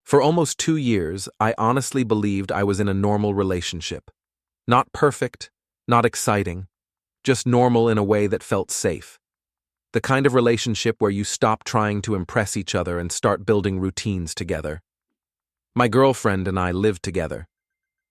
For almost 2 years, I honestly believed I was in a normal relationship. Not perfect, not exciting, just normal in a way that felt safe. The kind of relationship where you stop trying to impress each other and start building routines together. My girlfriend and I lived together.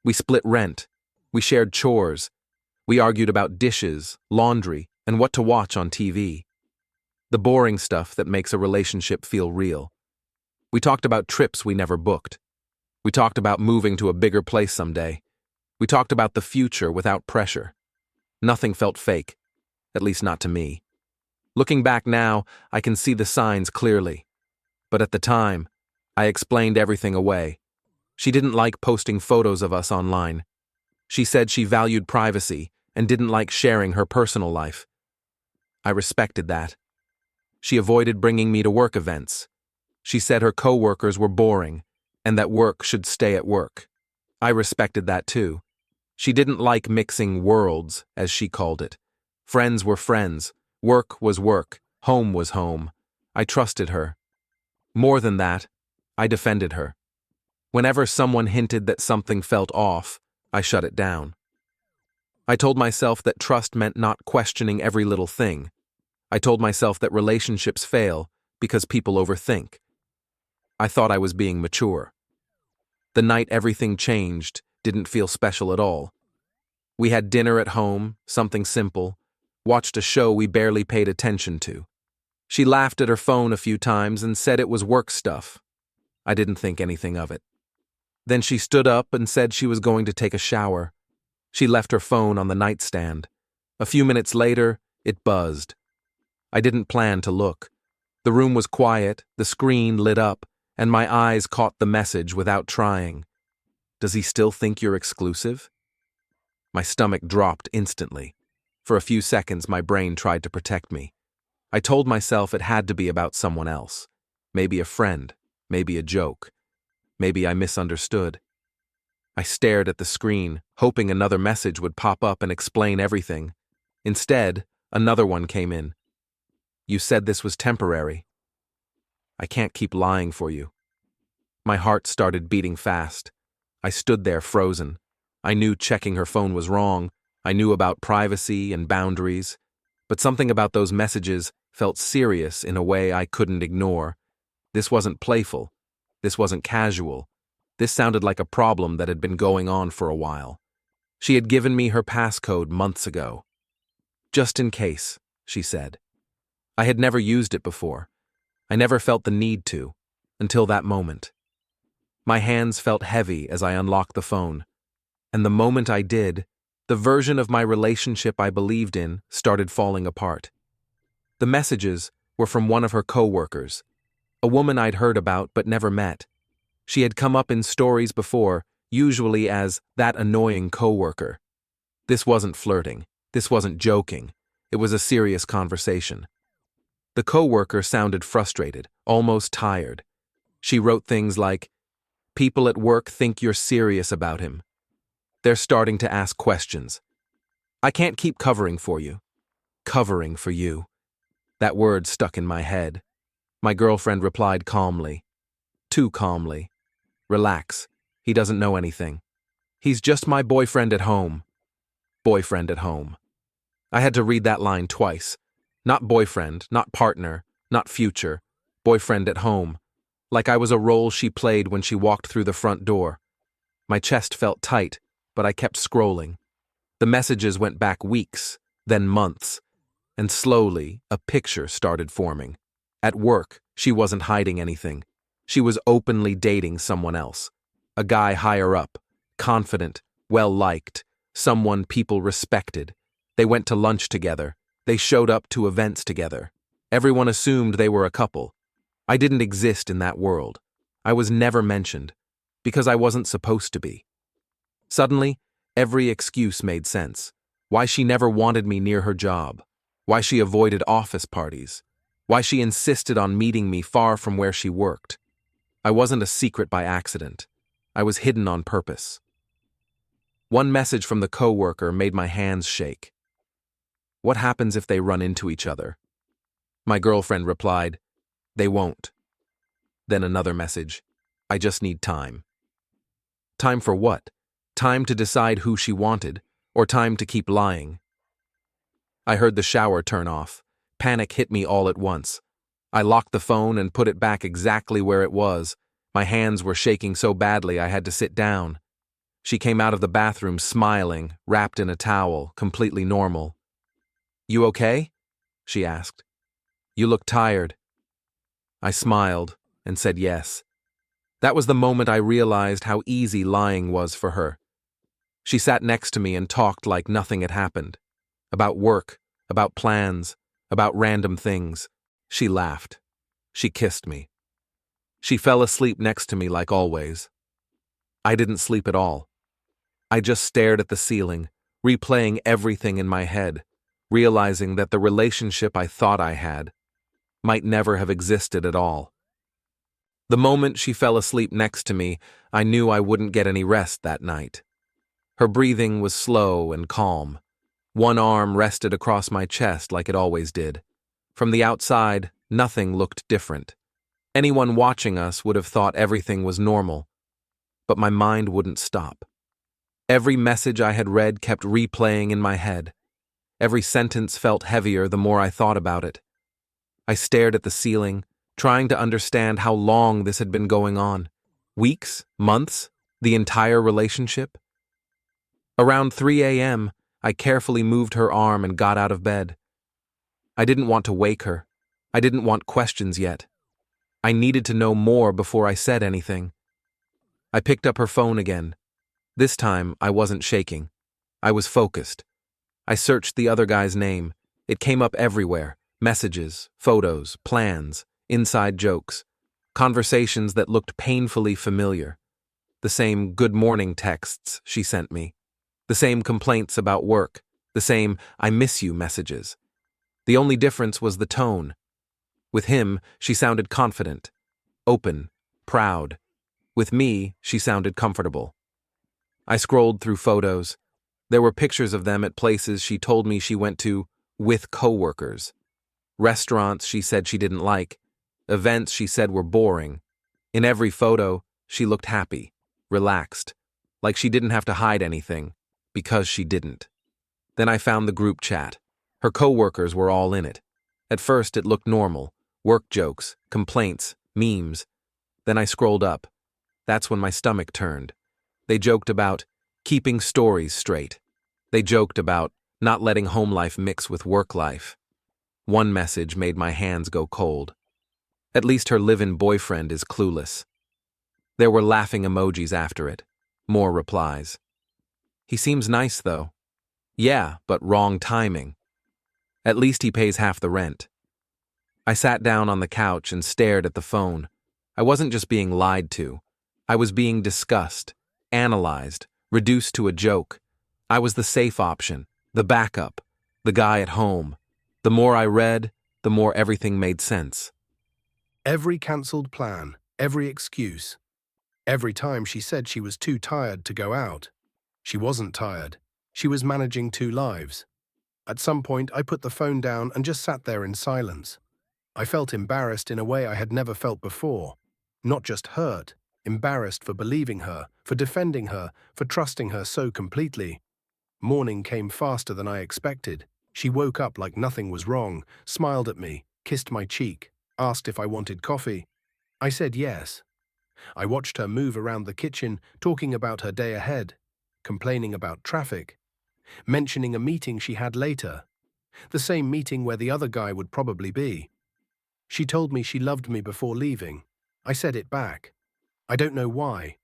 We split rent. We shared chores. We argued about dishes, laundry, and what to watch on TV. The boring stuff that makes a relationship feel real. We talked about trips we never booked. We talked about moving to a bigger place someday. We talked about the future without pressure. Nothing felt fake, at least not to me. Looking back now, I can see the signs clearly. But at the time, I explained everything away. She didn't like posting photos of us online. She said she valued privacy and didn't like sharing her personal life. I respected that. She avoided bringing me to work events. She said her coworkers were boring and that work should stay at work. I respected that too. She didn't like mixing worlds, as she called it. Friends were friends, work was work, home was home. I trusted her. More than that, I defended her. Whenever someone hinted that something felt off, I shut it down. I told myself that trust meant not questioning every little thing. I told myself that relationships fail because people overthink. I thought I was being mature. The night everything changed didn't feel special at all. We had dinner at home, something simple, watched a show we barely paid attention to. She laughed at her phone a few times and said it was work stuff. I didn't think anything of it. Then she stood up and said she was going to take a shower. She left her phone on the nightstand. A few minutes later, it buzzed. I didn't plan to look. The room was quiet, the screen lit up, and my eyes caught the message without trying. Does he still think you're exclusive? My stomach dropped instantly. For a few seconds, my brain tried to protect me. I told myself it had to be about someone else. Maybe a friend, maybe a joke. Maybe I misunderstood. I stared at the screen, hoping another message would pop up and explain everything. Instead, another one came in. You said this was temporary. I can't keep lying for you. My heart started beating fast. I stood there frozen. I knew checking her phone was wrong. I knew about privacy and boundaries. But something about those messages felt serious in a way I couldn't ignore. This wasn't playful. This wasn't casual. This sounded like a problem that had been going on for a while. She had given me her passcode months ago. Just in case, she said. I had never used it before. I never felt the need to, until that moment. My hands felt heavy as I unlocked the phone. And the moment I did, the version of my relationship I believed in started falling apart. The messages were from one of her coworkers, a woman I'd heard about but never met. She had come up in stories before, usually as that annoying coworker. This wasn't flirting. This wasn't joking. It was a serious conversation. The coworker sounded frustrated, almost tired. She wrote things like, "People at work think you're serious about him. They're starting to ask questions. I can't keep covering for you." Covering for you. That word stuck in my head. My girlfriend replied calmly. Too calmly. Relax. He doesn't know anything. He's just my boyfriend at home. Boyfriend at home. I had to read that line twice. Not boyfriend, not partner, not future. Boyfriend at home. Like I was a role she played when she walked through the front door. My chest felt tight, but I kept scrolling. The messages went back weeks, then months, and slowly a picture started forming. At work, she wasn't hiding anything. She was openly dating someone else. A guy higher up, confident, well-liked, someone people respected. They went to lunch together. They showed up to events together. Everyone assumed they were a couple. I didn't exist in that world. I was never mentioned, because I wasn't supposed to be. Suddenly, every excuse made sense. Why she never wanted me near her job. Why she avoided office parties. Why she insisted on meeting me far from where she worked. I wasn't a secret by accident. I was hidden on purpose. One message from the coworker made my hands shake. What happens if they run into each other? My girlfriend replied, "They won't." Then another message. I just need time. Time for what? Time to decide who she wanted, or time to keep lying? I heard the shower turn off. Panic hit me all at once. I locked the phone and put it back exactly where it was. My hands were shaking so badly I had to sit down. She came out of the bathroom smiling, wrapped in a towel, completely normal. "You okay?" she asked. "You look tired." I smiled and said yes. That was the moment I realized how easy lying was for her. She sat next to me and talked like nothing had happened. About work, about plans, about random things. She laughed. She kissed me. She fell asleep next to me like always. I didn't sleep at all. I just stared at the ceiling, replaying everything in my head, realizing that the relationship I thought I had might never have existed at all. The moment she fell asleep next to me, I knew I wouldn't get any rest that night. Her breathing was slow and calm. One arm rested across my chest like it always did. From the outside, nothing looked different. Anyone watching us would have thought everything was normal, but my mind wouldn't stop. Every message I had read kept replaying in my head. Every sentence felt heavier the more I thought about it. I stared at the ceiling, trying to understand how long this had been going on. Weeks? Months? The entire relationship? Around 3 a.m., I carefully moved her arm and got out of bed. I didn't want to wake her. I didn't want questions yet. I needed to know more before I said anything. I picked up her phone again. This time, I wasn't shaking. I was focused. I searched the other guy's name. It came up everywhere. Messages, photos, plans, inside jokes. Conversations that looked painfully familiar. The same good morning texts she sent me. The same complaints about work. The same "I miss you" messages. The only difference was the tone. With him, she sounded confident, open, proud. With me, she sounded comfortable. I scrolled through photos. There were pictures of them at places she told me she went to with coworkers. Restaurants she said she didn't like. Events she said were boring. In every photo, she looked happy, relaxed, like she didn't have to hide anything, because she didn't. Then I found the group chat. Her coworkers were all in it. At first it looked normal. Work jokes, complaints, memes. Then I scrolled up. That's when my stomach turned. They joked about keeping stories straight. They joked about not letting home life mix with work life. One message made my hands go cold. At least her live-in boyfriend is clueless. There were laughing emojis after it. More replies. He seems nice, though. Yeah, but wrong timing. At least he pays half the rent. I sat down on the couch and stared at the phone. I wasn't just being lied to. I was being discussed, analyzed, reduced to a joke. I was the safe option, the backup, the guy at home. The more I read, the more everything made sense. Every cancelled plan, every excuse. Every time she said she was too tired to go out. She wasn't tired. She was managing two lives. At some point, I put the phone down and just sat there in silence. I felt embarrassed in a way I had never felt before. Not just hurt, embarrassed for believing her, for defending her, for trusting her so completely. Morning came faster than I expected. She woke up like nothing was wrong, smiled at me, kissed my cheek, asked if I wanted coffee. I said yes. I watched her move around the kitchen, talking about her day ahead, complaining about traffic, mentioning a meeting she had later, the same meeting where the other guy would probably be. She told me she loved me before leaving. I said it back. I don't know why.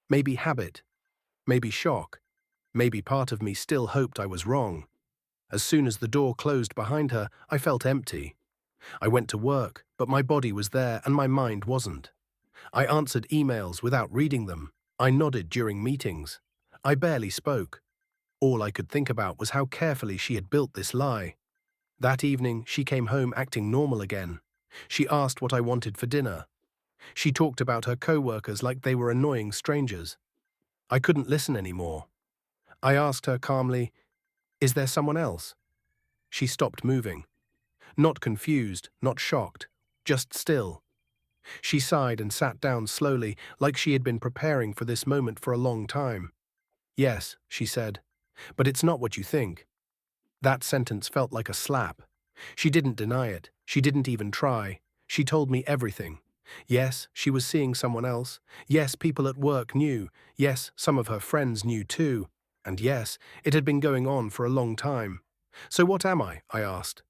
Maybe habit. Maybe shock. Maybe part of me still hoped I was wrong. As soon as the door closed behind her, I felt empty. I went to work, but my body was there and my mind wasn't. I answered emails without reading them. I nodded during meetings. I barely spoke. All I could think about was how carefully she had built this lie. That evening, she came home acting normal again. She asked what I wanted for dinner. She talked about her co-workers like they were annoying strangers. I couldn't listen anymore. I asked her calmly, "Is there someone else?" She stopped moving. Not confused, not shocked, just still. She sighed and sat down slowly, like she had been preparing for this moment for a long time. "Yes," she said, "but it's not what you think." That sentence felt like a slap. She didn't deny it. She didn't even try. She told me everything. Yes, she was seeing someone else. Yes, people at work knew. Yes, some of her friends knew too. And yes, it had been going on for a long time. "So what am I?" I asked.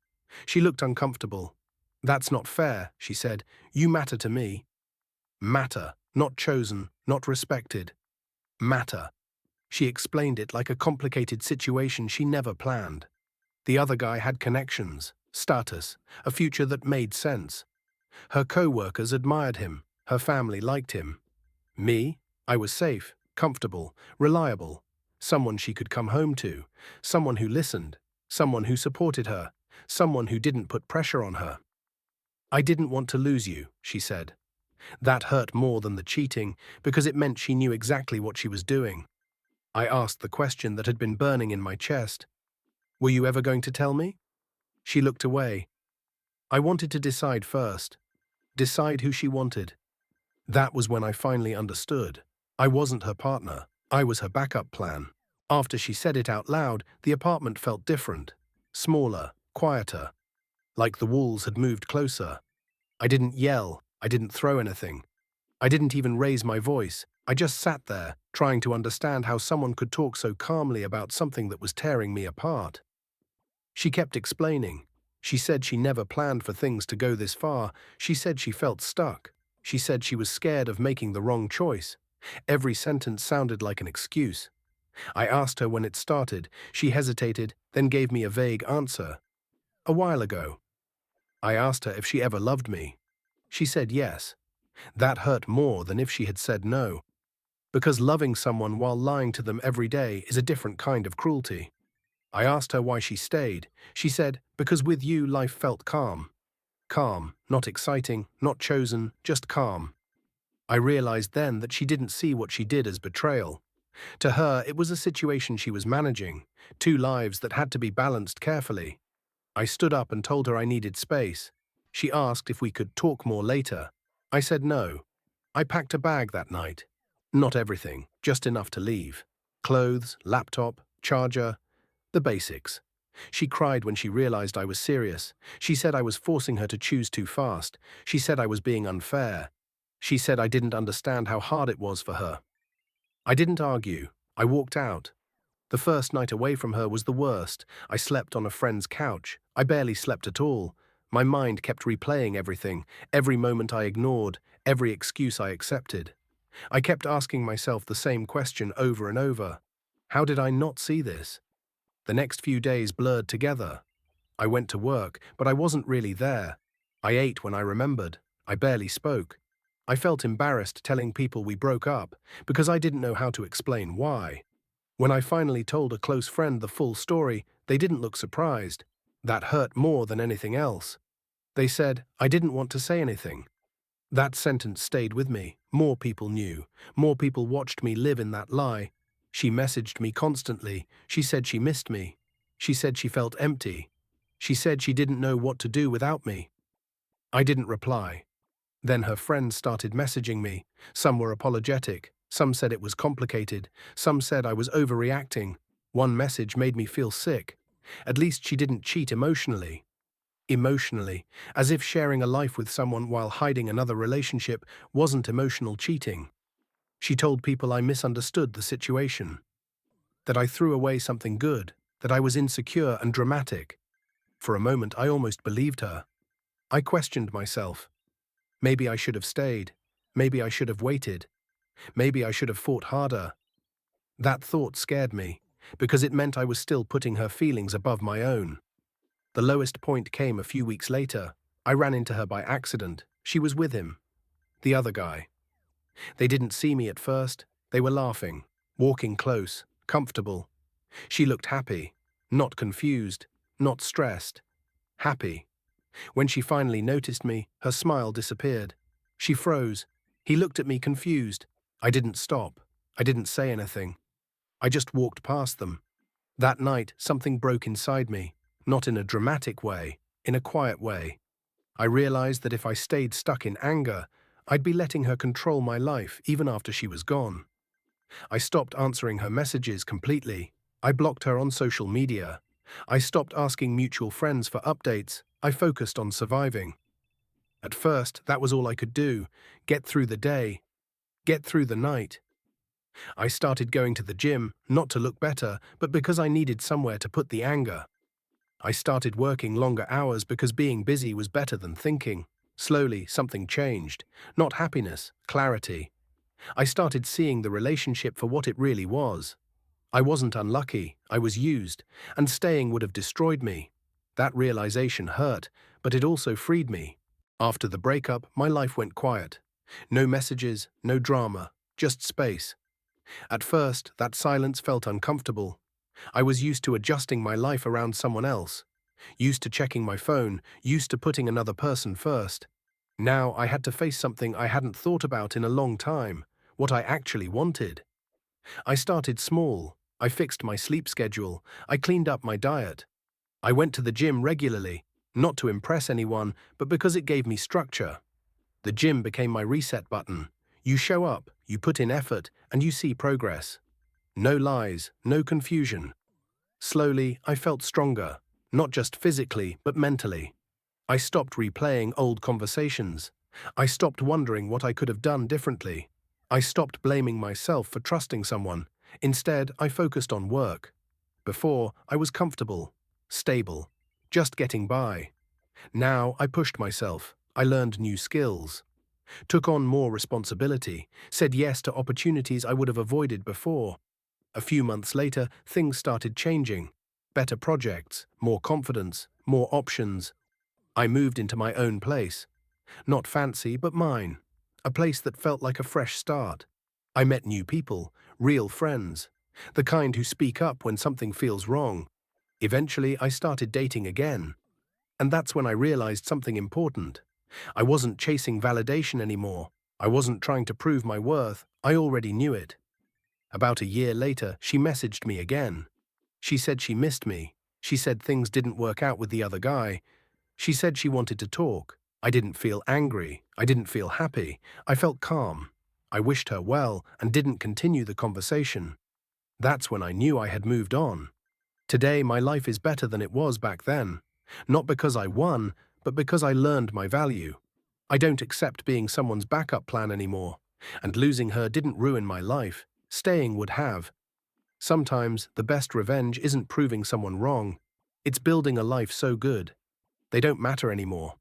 She looked uncomfortable. "That's not fair," she said. "You matter to me." Matter, not chosen, not respected. Matter. She explained it like a complicated situation she never planned. The other guy had connections, status, a future that made sense. Her co-workers admired him, her family liked him. Me? I was safe, comfortable, reliable, someone she could come home to, someone who listened, someone who supported her, someone who didn't put pressure on her. "I didn't want to lose you," she said. That hurt more than the cheating, because it meant she knew exactly what she was doing. I asked the question that had been burning in my chest. "Were you ever going to tell me?" She looked away. I wanted to decide first. Decide who she wanted. That was when I finally understood. I wasn't her partner. I was her backup plan. After she said it out loud, the apartment felt different. Smaller, quieter. Like the walls had moved closer. I didn't yell. I didn't throw anything. I didn't even raise my voice. I just sat there, trying to understand how someone could talk so calmly about something that was tearing me apart. She kept explaining. She said she never planned for things to go this far. She said she felt stuck. She said she was scared of making the wrong choice. Every sentence sounded like an excuse. I asked her when it started. She hesitated, then gave me a vague answer. "A while ago." I asked her if she ever loved me. She said yes. That hurt more than if she had said no. Because loving someone while lying to them every day is a different kind of cruelty. I asked her why she stayed. She said, "Because with you life felt calm." Calm, not exciting, not chosen, just calm. I realized then that she didn't see what she did as betrayal. To her, it was a situation she was managing, two lives that had to be balanced carefully. I stood up and told her I needed space. She asked if we could talk more later. I said no. I packed a bag that night. Not everything, just enough to leave. Clothes, laptop, charger, the basics. She cried when she realized I was serious. She said I was forcing her to choose too fast. She said I was being unfair. She said I didn't understand how hard it was for her. I didn't argue. I walked out. The first night away from her was the worst. I slept on a friend's couch. I barely slept at all. My mind kept replaying everything, every moment I ignored, every excuse I accepted. I kept asking myself the same question over and over. How did I not see this? The next few days blurred together. I went to work, but I wasn't really there. I ate when I remembered. I barely spoke. I felt embarrassed telling people we broke up, because I didn't know how to explain why. When I finally told a close friend the full story, they didn't look surprised. That hurt more than anything else. They said, "I didn't want to say anything." That sentence stayed with me. More people knew. More people watched me live in that lie. She messaged me constantly. She said she missed me. She said she felt empty. She said she didn't know what to do without me. I didn't reply. Then her friends started messaging me. Some were apologetic. Some said it was complicated. Some said I was overreacting. One message made me feel sick. At least she didn't cheat emotionally. Emotionally, as if sharing a life with someone while hiding another relationship wasn't emotional cheating. She told people I misunderstood the situation, that I threw away something good, that I was insecure and dramatic. For a moment, I almost believed her. I questioned myself. Maybe I should have stayed. Maybe I should have waited. Maybe I should have fought harder. That thought scared me, because it meant I was still putting her feelings above my own. The lowest point came a few weeks later. I ran into her by accident. She was with him. The other guy. They didn't see me at first. They were laughing, walking close, comfortable. She looked happy, not confused, not stressed. Happy. When she finally noticed me, her smile disappeared. She froze. He looked at me confused. I didn't stop. I didn't say anything. I just walked past them. That night, something broke inside me. Not in a dramatic way, in a quiet way. I realized that if I stayed stuck in anger, I'd be letting her control my life even after she was gone. I stopped answering her messages completely. I blocked her on social media. I stopped asking mutual friends for updates. I focused on surviving. At first, that was all I could do. Get through the day. Get through the night. I started going to the gym, not to look better, but because I needed somewhere to put the anger. I started working longer hours because being busy was better than thinking. Slowly, something changed. Not happiness, clarity. I started seeing the relationship for what it really was. I wasn't unlucky, I was used, and staying would have destroyed me. That realization hurt, but it also freed me. After the breakup, my life went quiet. No messages, no drama, just space. At first, that silence felt uncomfortable. I was used to adjusting my life around someone else, used to checking my phone, used to putting another person first. Now I had to face something I hadn't thought about in a long time, what I actually wanted. I started small. I fixed my sleep schedule. I cleaned up my diet. I went to the gym regularly, not to impress anyone, but because it gave me structure. The gym became my reset button. You show up, you put in effort, and you see progress. No lies, no confusion. Slowly, I felt stronger, not just physically, but mentally. I stopped replaying old conversations. I stopped wondering what I could have done differently. I stopped blaming myself for trusting someone. Instead, I focused on work. Before, I was comfortable, stable, just getting by. Now, I pushed myself. I learned new skills, took on more responsibility, said yes to opportunities I would have avoided before. A few months later, things started changing. Better projects, more confidence, more options. I moved into my own place. Not fancy, but mine. A place that felt like a fresh start. I met new people, real friends. The kind who speak up when something feels wrong. Eventually, I started dating again. And that's when I realized something important. I wasn't chasing validation anymore. I wasn't trying to prove my worth. I already knew it. About a year later, she messaged me again. She said she missed me. She said things didn't work out with the other guy. She said she wanted to talk. I didn't feel angry. I didn't feel happy. I felt calm. I wished her well and didn't continue the conversation. That's when I knew I had moved on. Today, my life is better than it was back then. Not because I won, but because I learned my value. I don't accept being someone's backup plan anymore. And losing her didn't ruin my life. Staying would have. Sometimes, the best revenge isn't proving someone wrong. It's building a life so good. They don't matter anymore.